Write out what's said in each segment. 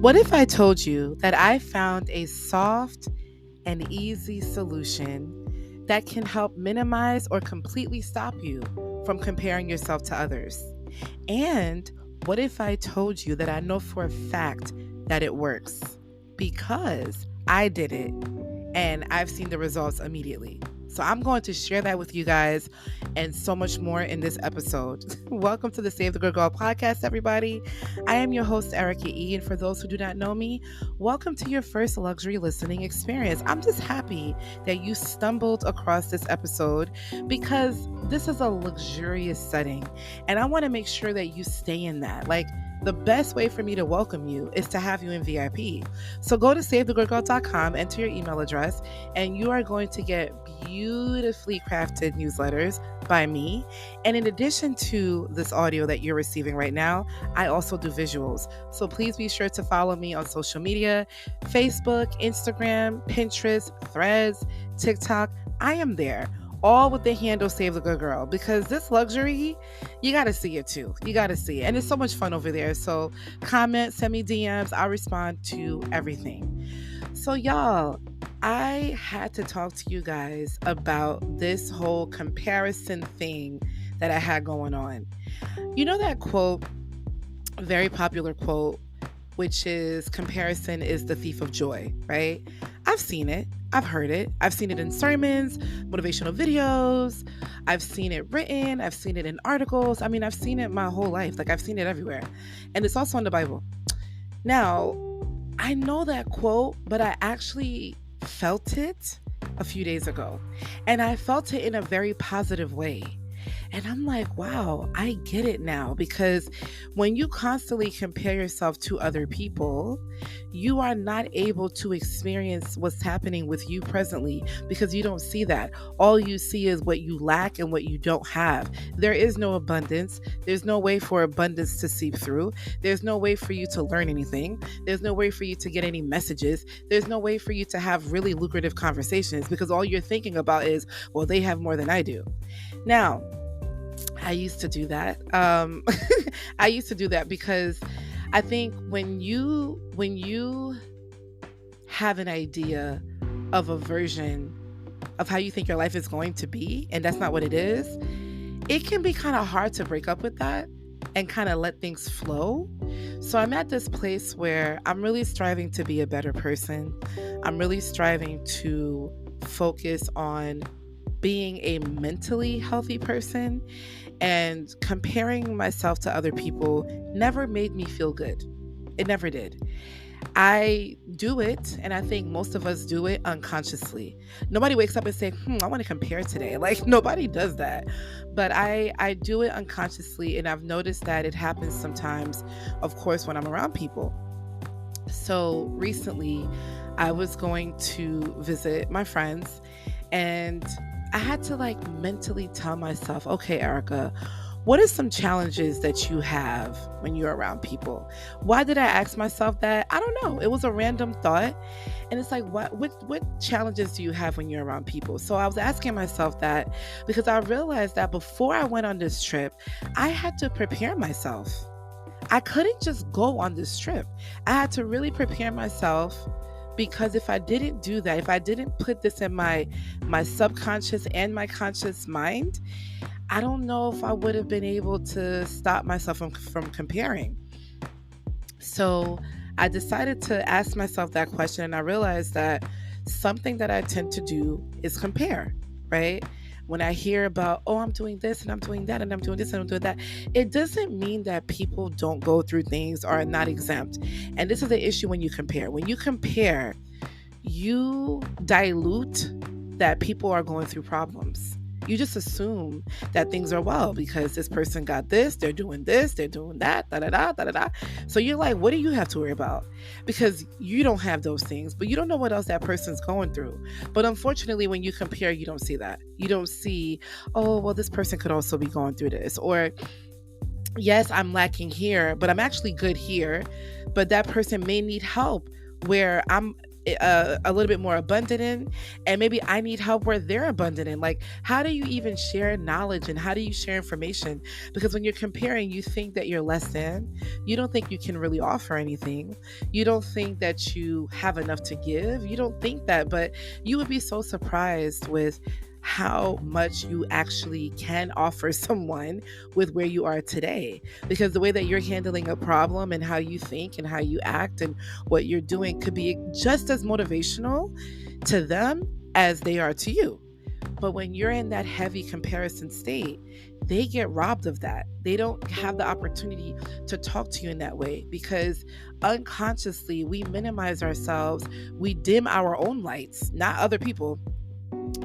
What if I told you that I found a soft and easy solution that can help minimize or completely stop you from comparing yourself to others? And what if I told you that I know for a fact that it works because I did it and I've seen the results immediately? So I'm going to share that with you guys and so much more in this episode. Welcome to the Save the Good Girl podcast, everybody. I am your host, Erica E. And for those who do not know me, welcome to your first luxury listening experience. I'm just happy that you stumbled across this episode because this is a luxurious setting. And I want to make sure that you stay in that. The best way for me to welcome you is to have you in VIP. So go to SaveTheGoodGirl.com, enter your email address, and you are going to get beautifully crafted newsletters by me. And in addition to this audio that you're receiving right now, I also do visuals. So please be sure to follow me on social media, Facebook, Instagram, Pinterest, Threads, TikTok. I am there. All with the handle Save the Good Girl, because this luxury, you got to see it too. You got to see it. And it's so much fun over there. So comment, send me DMs. I'll respond to everything. So y'all, I had to talk to you guys about this whole comparison thing that I had going on. You know that quote, a very popular quote, which is comparison is the thief of joy, right? I've seen it. I've heard it. I've seen it in sermons, motivational videos. I've seen it written. I've seen it in articles. I've seen it my whole life. I've seen it everywhere. And it's also in the Bible. Now, I know that quote, but I actually felt it a few days ago. And I felt it in a very positive way. And I'm like, wow, I get it now, because when you constantly compare yourself to other people, you are not able to experience what's happening with you presently because you don't see that. All you see is what you lack and what you don't have. There is no abundance. There's no way for abundance to seep through. There's no way for you to learn anything. There's no way for you to get any messages. There's no way for you to have really lucrative conversations because all you're thinking about is, well, they have more than I do. Now, I used to do that. I used to do that because I think when you have an idea of a version of how you think your life is going to be, and that's not what it is, it can be kind of hard to break up with that and kind of let things flow. So I'm at this place where I'm really striving to be a better person. I'm really striving to focus on being a mentally healthy person, and comparing myself to other people never made me feel good. It never did. I do it, and I think most of us do it unconsciously. Nobody wakes up and say, I want to compare today. Nobody does that. But I do it unconsciously, and I've noticed that it happens sometimes, of course, when I'm around people. So recently, I was going to visit my friends, and I had to mentally tell myself, okay, Erica, what are some challenges that you have when you're around people? Why did I ask myself that? I don't know. It was a random thought. And it's like, what challenges do you have when you're around people? So I was asking myself that because I realized that before I went on this trip, I had to prepare myself. I couldn't just go on this trip. I had to really prepare myself, because if I didn't do that, if I didn't put this in my subconscious and my conscious mind, I don't know if I would have been able to stop myself from comparing. So I decided to ask myself that question, and I realized that something that I tend to do is compare, right? When I hear about, I'm doing this and I'm doing that and I'm doing this and I'm doing that, it doesn't mean that people don't go through things or are not exempt. And this is the issue when you compare. When you compare, you dilute that people are going through problems. You just assume that things are well because this person got this, they're doing that, da-da-da. So you're like, what do you have to worry about? Because you don't have those things, but you don't know what else that person's going through. But unfortunately, when you compare, you don't see that. You don't see, this person could also be going through this. Or, yes, I'm lacking here, but I'm actually good here. But that person may need help where I'm a little bit more abundant in, and maybe I need help where they're abundant in. Like, how do you even share knowledge and how do you share information? Because when you're comparing, you think that you're less than. You don't think you can really offer anything. You don't think that you have enough to give. You don't think that, but you would be so surprised with how much you actually can offer someone with where you are today, because the way that you're handling a problem and how you think and how you act and what you're doing could be just as motivational to them as they are to you. But when you're in that heavy comparison state, they get robbed of that. They don't have the opportunity to talk to you in that way because unconsciously we minimize ourselves. We dim our own lights, not other people.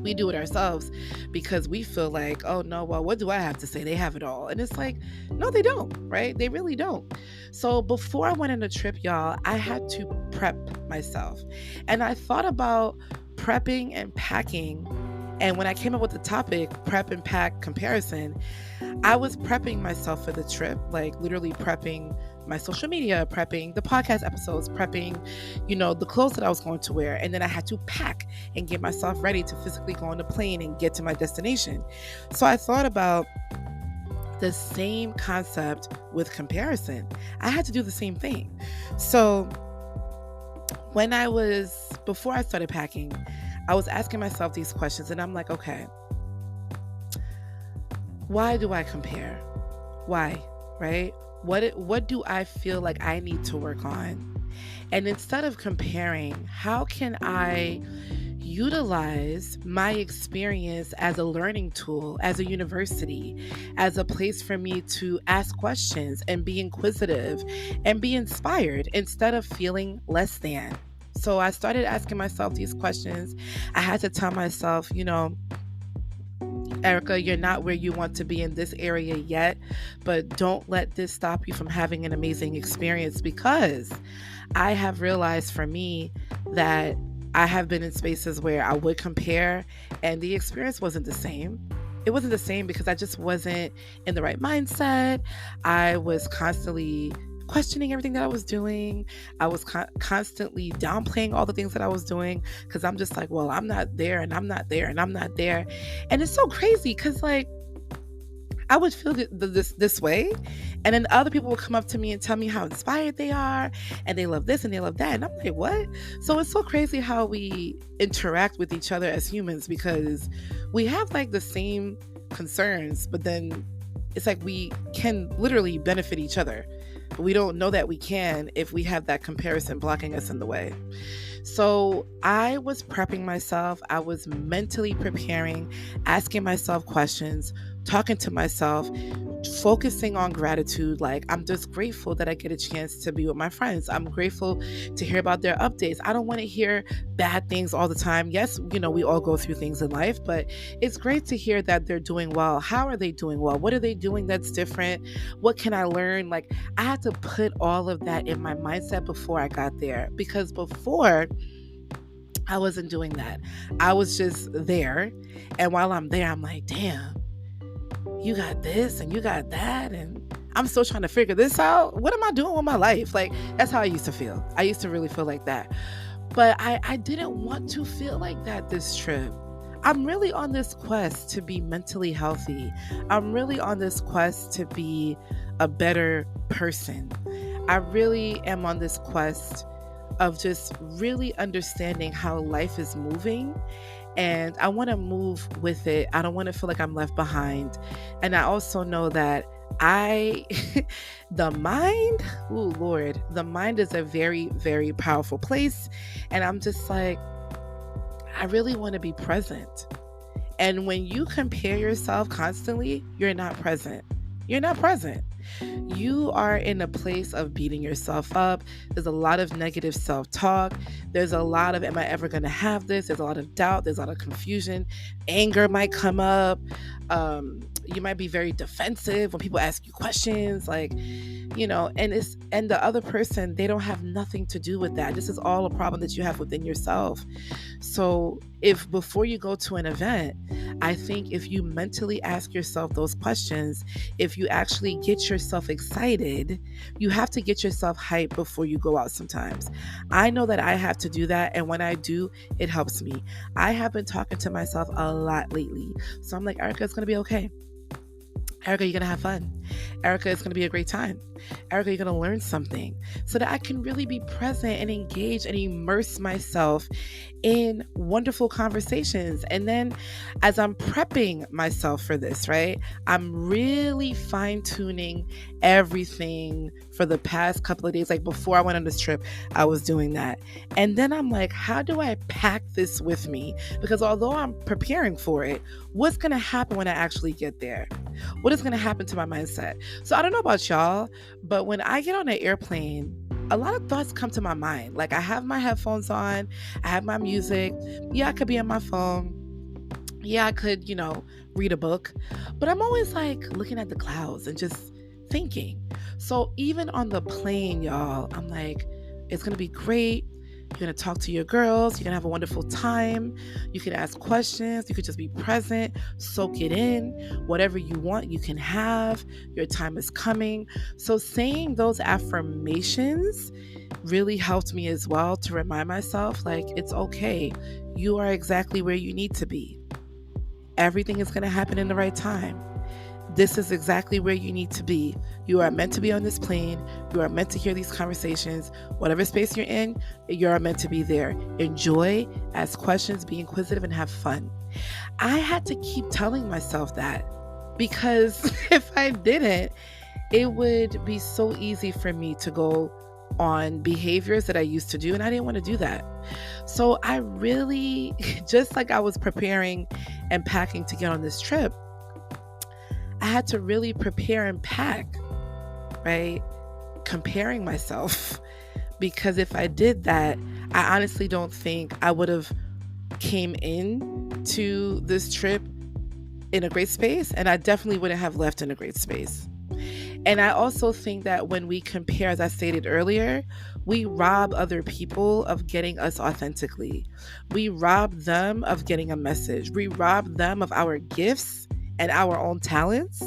We do it ourselves because we feel like, oh no, well, what do I have to say? They have it all. And it's like, no, they don't, right? They really don't. So before I went on a trip, y'all, I had to prep myself. And I thought about prepping and packing. And when I came up with the topic, prep and pack comparison, I was prepping myself for the trip, like literally prepping my social media, prepping the podcast episodes, prepping, the clothes that I was going to wear. And then I had to pack and get myself ready to physically go on the plane and get to my destination. So I thought about the same concept with comparison. I had to do the same thing. So before I started packing, I was asking myself these questions and I'm like, okay, why do I compare? Why, right? What do I feel like I need to work on? And instead of comparing, how can I utilize my experience as a learning tool, as a university, as a place for me to ask questions and be inquisitive and be inspired instead of feeling less than? So I started asking myself these questions. I had to tell myself, Erica, you're not where you want to be in this area yet, but don't let this stop you from having an amazing experience, because I have realized for me that I have been in spaces where I would compare and the experience wasn't the same. It wasn't the same because I just wasn't in the right mindset. I was constantly questioning everything that I was doing. I was constantly downplaying all the things that I was doing because I'm just like, well, I'm not there and I'm not there and I'm not there. And it's so crazy because like I would feel this way, and then other people would come up to me and tell me how inspired they are and they love this and they love that, and I'm like, what? So it's so crazy how we interact with each other as humans, because we have like the same concerns, but then it's like we can literally benefit each other. But we don't know that we can if we have that comparison blocking us in the way. So I was prepping myself. I was mentally preparing, asking myself questions, talking to myself, focusing on gratitude. Like, I'm just grateful that I get a chance to be with my friends. I'm grateful to hear about their updates. I don't want to hear bad things all the time. Yes, we all go through things in life, but it's great to hear that they're doing well. How are they doing well? What are they doing that's different? What can I learn? Like, I had to put all of that in my mindset before I got there, because before I wasn't doing that. I was just there. And while I'm there, I'm like, damn, you got this and you got that, and I'm still trying to figure this out. What am I doing with my life? Like, that's how I used to feel. I used to really feel like that. But I didn't want to feel like that this trip. I'm really on this quest to be mentally healthy. I'm really on this quest to be a better person. I really am on this quest of just really understanding how life is moving, and I want to move with it. I don't want to feel like I'm left behind. And I also know that the mind, oh Lord, the mind is a very, very powerful place. And I'm just like, I really want to be present. And when you compare yourself constantly, you're not present. You're not present. You are in a place of beating yourself up. There's a lot of negative self-talk. There's a lot of, am I ever going to have this? There's a lot of doubt. There's a lot of confusion. Anger might come up. You might be very defensive when people ask you questions, like, and the other person, they don't have nothing to do with that. This is all a problem that you have within yourself. So if before you go to an event, I think if you mentally ask yourself those questions, if you actually get yourself excited, you have to get yourself hyped before you go out sometimes. I know that I have to do that. And when I do, it helps me. I have been talking to myself a lot lately. So I'm like, Erica, it's going to be okay. Erica, you're going to have fun. Erica, it's going to be a great time. Erica, you're going to learn something, so that I can really be present and engage and immerse myself in wonderful conversations. And then as I'm prepping myself for this, right, I'm really fine tuning everything for the past couple of days. Like before I went on this trip, I was doing that. And then I'm like, how do I pack this with me? Because although I'm preparing for it, what's going to happen when I actually get there? What is going to happen to my mindset? So I don't know about y'all, but when I get on an airplane, a lot of thoughts come to my mind. Like I have my headphones on, I have my music. Yeah, I could be on my phone. Yeah, I could, read a book. But I'm always like looking at the clouds and just thinking. So even on the plane, y'all, I'm like, it's going to be great. You're going to talk to your girls. You're going to have a wonderful time. You can ask questions. You could just be present, soak it in. Whatever you want, you can have. Your time is coming. So saying those affirmations really helped me as well to remind myself, like, it's okay. You are exactly where you need to be. Everything is going to happen in the right time. This is exactly where you need to be. You are meant to be on this plane. You are meant to hear these conversations. Whatever space you're in, you are meant to be there. Enjoy, ask questions, be inquisitive, and have fun. I had to keep telling myself that, because if I didn't, it would be so easy for me to go on behaviors that I used to do, and I didn't want to do that. So I really, just like I was preparing and packing to get on this trip, I had to really prepare and pack, right? Comparing myself. Because if I did that, I honestly don't think I would have came in to this trip in a great space, and I definitely wouldn't have left in a great space. And I also think that when we compare, as I stated earlier, we rob other people of getting us authentically. We rob them of getting a message. We rob them of our gifts and our own talents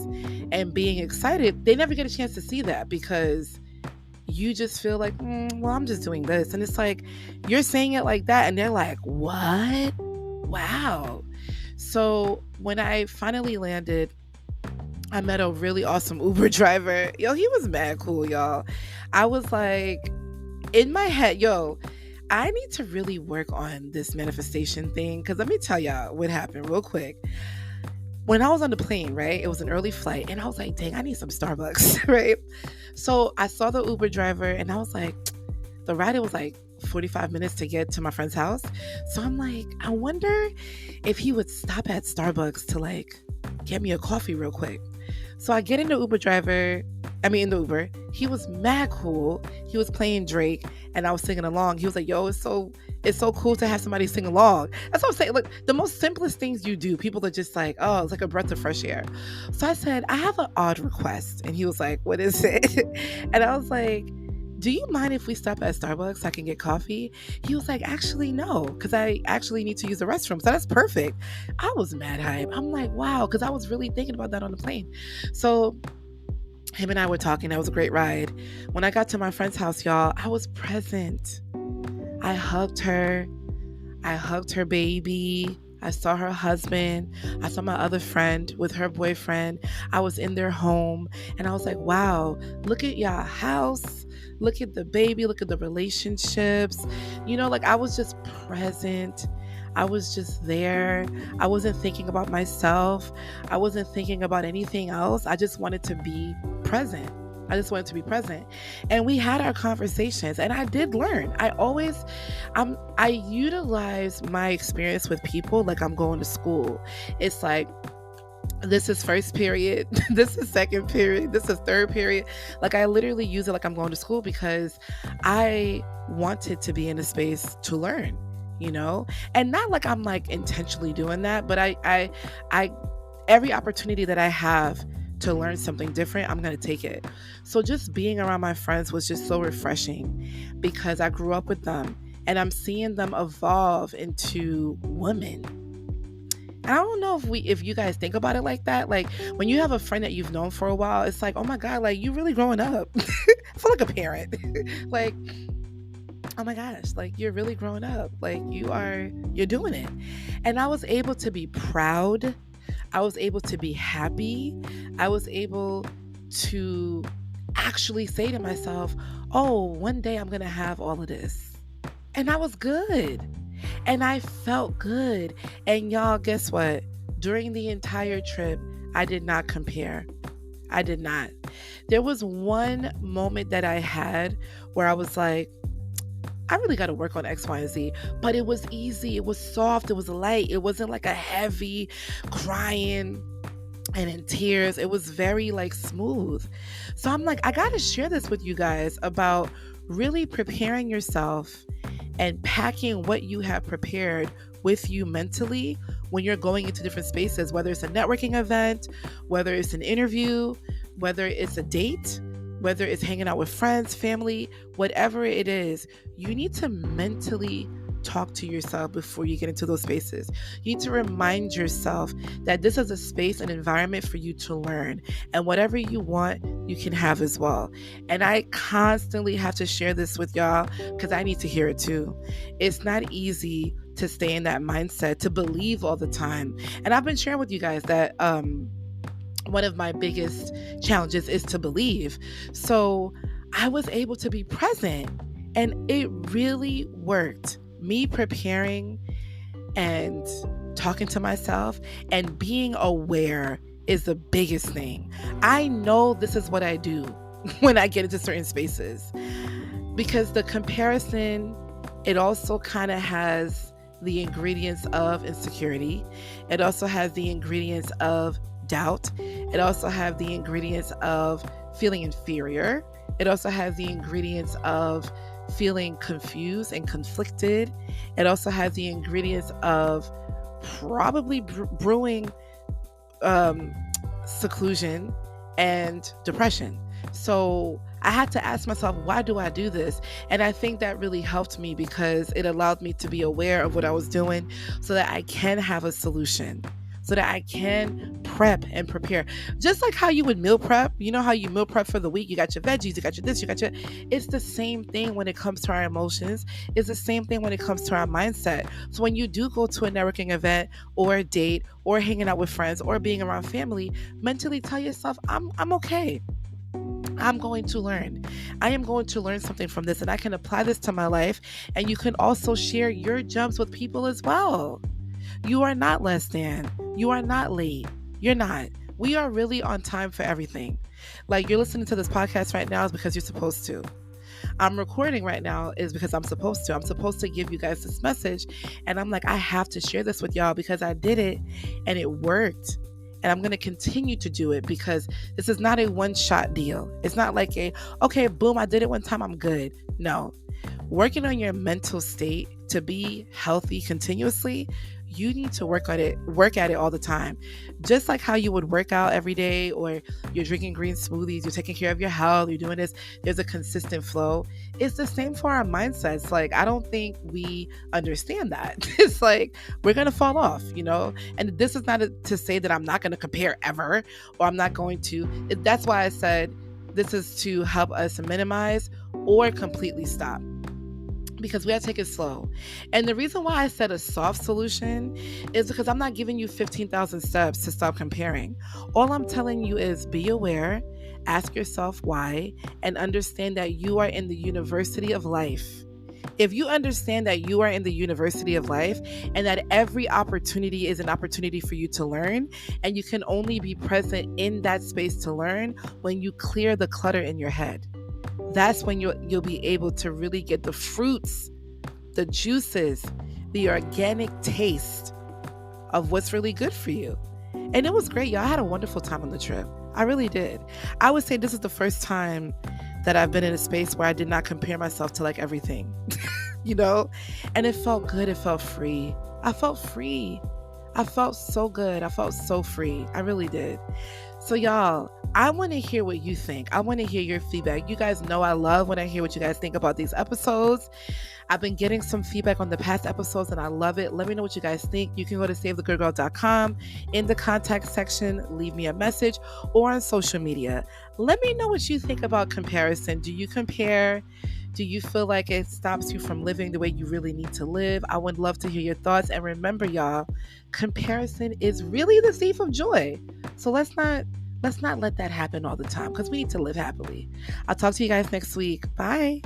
and being excited. They never get a chance to see that, because you just feel like, well, I'm just doing this. And it's like, you're saying it like that, and they're like, what? Wow. So when I finally landed, I met a really awesome Uber driver. Yo, he was mad cool, y'all. I was like, in my head, I need to really work on this manifestation thing. Because let me tell y'all what happened real quick. When I was on the plane, right, it was an early flight, and I was like, dang, I need some Starbucks, right? So I saw the Uber driver, and I was like, the ride, it was like 45 minutes to get to my friend's house. So I'm like, I wonder if he would stop at Starbucks to like get me a coffee real quick. So I get in the Uber. He was mad cool. He was playing Drake, and I was singing along. He was like, yo, it's so cool to have somebody sing along. That's what I'm saying. Look, the most simplest things you do, people are just like, oh, it's like a breath of fresh air. So I said, I have an odd request. And he was like, what is it? And I was like, do you mind if we stop at Starbucks so I can get coffee? He was like, actually, no, because I actually need to use the restroom. So that's perfect. I was mad hype. I'm like, wow, because I was really thinking about that on the plane. So him and I were talking. That was a great ride. When I got to my friend's house, y'all, I was present. I hugged her baby. I saw her husband. I saw my other friend with her boyfriend. I was in their home, and I was like, wow, look at y'all house. Look at the baby. Look at the relationships. Like I was just present. I was just there. I wasn't thinking about myself. I wasn't thinking about anything else. I just wanted to be present. And we had our conversations, and I did learn. I utilize my experience with people like I'm going to school. It's like, this is first period, this is second period, this is third period. Like I literally use it like I'm going to school, because I wanted to be in a space to learn, and not like I'm like intentionally doing that, but I every opportunity that I have to learn something different, I'm going to take it. So just being around my friends was just so refreshing, because I grew up with them, and I'm seeing them evolve into women. And I don't know if you guys think about it like that. Like when you have a friend that you've known for a while, it's like, oh my God, like you really growing up. I feel like a parent. Like, oh my gosh, like you're really growing up. Like you're doing it. And I was able to be proud. I was able to be happy. I was able to actually say to myself, oh, one day I'm going to have all of this. And I was good. And I felt good. And y'all, guess what? During the entire trip, I did not compare. I did not. There was one moment that I had where I was like, I really got to work on X, Y, and Z. But it was easy. It was soft. It was light. It wasn't like a heavy crying and in tears. It was very like smooth. So I'm like, I got to share this with you guys about really preparing yourself and packing what you have prepared with you mentally when you're going into different spaces, whether it's a networking event, whether it's an interview, whether it's a date, whether it's hanging out with friends, family, whatever it is, you need to mentally talk to yourself before you get into those spaces. You need to remind yourself that this is a space, an environment for you to learn, and whatever you want, you can have as well. And I constantly have to share this with y'all because I need to hear it too. It's not easy to stay in that mindset, to believe all the time. And I've been sharing with you guys that one of my biggest challenges is to believe. So I was able to be present, and it really worked. Me preparing and talking to myself and being aware is the biggest thing. I know this is what I do when I get into certain spaces, because the comparison, it also kind of has the ingredients of insecurity. It also has the ingredients of doubt. It also has the ingredients of feeling inferior. It also has the ingredients of feeling confused and conflicted. It also has the ingredients of probably brewing seclusion and depression. So I had to ask myself, why do I do this? And I think that really helped me because it allowed me to be aware of what I was doing so that I can have a solution, so that I can prep and prepare. Just like how you would meal prep, you know how you meal prep for the week, you got your veggies, you got your this, you got your, it's the same thing when it comes to our emotions. It's the same thing when it comes to our mindset. So when you do go to a networking event or a date or hanging out with friends or being around family, mentally tell yourself, I'm okay. I'm going to learn. I am going to learn something from this, and I can apply this to my life. And you can also share your jumps with people as well. You are not less than. You are not late. You're not. We are really on time for everything. Like, you're listening to this podcast right now is because you're supposed to. I'm recording right now is because I'm supposed to. I'm supposed to give you guys this message. And I'm like, I have to share this with y'all because I did it and it worked. And I'm going to continue to do it because this is not a one-shot deal. It's not like okay, boom, I did it one time, I'm good. No. Working on your mental state to be healthy continuously, you need to work at it all the time. Just like how you would work out every day, or you're drinking green smoothies, you're taking care of your health, you're doing this, there's a consistent flow. It's the same for our mindsets. Like, I don't think we understand that. It's like, we're going to fall off, and this is not to say that I'm not going to compare ever, or I'm not going to. That's why I said this is to help us minimize or completely stop, because we have to take it slow. And the reason why I said a soft solution is because I'm not giving you 15,000 steps to stop comparing. All I'm telling you is be aware, ask yourself why, and understand that you are in the university of life. If you understand that you are in the university of life and that every opportunity is an opportunity for you to learn, and you can only be present in that space to learn when you clear the clutter in your head, that's when you'll be able to really get the fruits, the juices, the organic taste of what's really good for you. And it was great, y'all. I had a wonderful time on the trip. I really did. I would say this is the first time that I've been in a space where I did not compare myself to like everything, and it felt good. It felt free. I felt free. I felt so good. I felt so free. I really did. So, y'all, I want to hear what you think. I want to hear your feedback. You guys know I love when I hear what you guys think about these episodes. I've been getting some feedback on the past episodes and I love it. Let me know what you guys think. You can go to savethegoodgirl.com. In the contact section, leave me a message, or on social media. Let me know what you think about comparison. Do you compare? Do you feel like it stops you from living the way you really need to live? I would love to hear your thoughts. And remember, y'all, comparison is really the thief of joy. So let's not let that happen all the time, because we need to live happily. I'll talk to you guys next week. Bye.